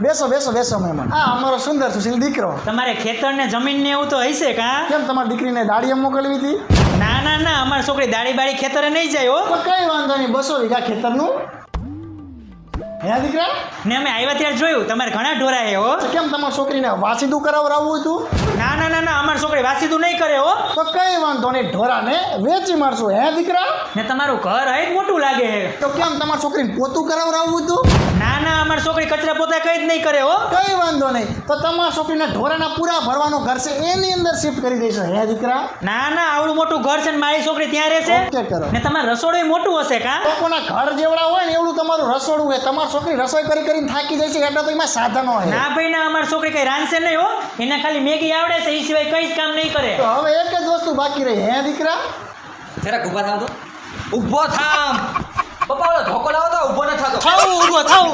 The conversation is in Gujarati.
બેસો બેસો બેસો મહેમાન. હા અમારો સુંદર સુશીલ દીકરો. તમારે ખેતર ને જમીન ને એવું તો હશે કા? કેમ તમારી દીકરીને દાડીએ મોકલવી હતી? ના ના ના, અમારી છોકરી દાડી બાડી ખેતરે નહીં જાય હો. તો કઈ વાંધો નહીં, 200 વીઘા ખેતરનું. હે દીકરા? ને અમે આવ્યા ત્યારે જોયું તમારે ઘણા ઢોરા હે હો. તો કેમ તમારી છોકરીને વાસીદું કરાવરાવવું હતું? ના ના ના ના, અમારી છોકરી વાસીદું નહીં કરે હો. તો કઈ વાંધો નહીં, ઢોરાને વેચી મારશું. હે દીકરા? ને તમારું ઘર હે મોટું લાગે હે. તો કેમ તમારી છોકરીને પોતું કરાવરાવવું હતું? ના ના, અમારી છોકરી કચરા પોતા કઈ જ નહીં કરે હો. કઈ વાંધો નહીં, તો તમારા છોકરીને ઢોરાના પૂરા ભરવાનો ઘર છે એની અંદર શિફ્ટ કરી દઈશું. હે દીકરા? ના ના, આવડું મોટું ઘર છે ને મારી છોકરી ત્યાં રહેશે. ઓકે કરો. ને તમારું રસોડું મોટું હશે કા? લોકોના ઘર જેવડા હોય ને એવડું તમારું રસોડું હોય. તમારી છોકરી રસોઈ કરી કરીને થાકી જાય છે એટલે તો એમાં સાધનો હોય. ના ભાઈ ના, અમારી છોકરી કઈ રાંધશે નહીં હો. એને ખાલી મેગી આવડે છે, એ સિવાય કઈ જ કામ નહીં કરે. તો હવે એક જ વસ્તુ બાકી રહી. હે દીકરા? જરાક ઊભા થાવ તો. ઊભો થામ. પપ્પા ઓલો ધોકો લાવો તો ઊભો ન થતો. થવું ઊભો થવું.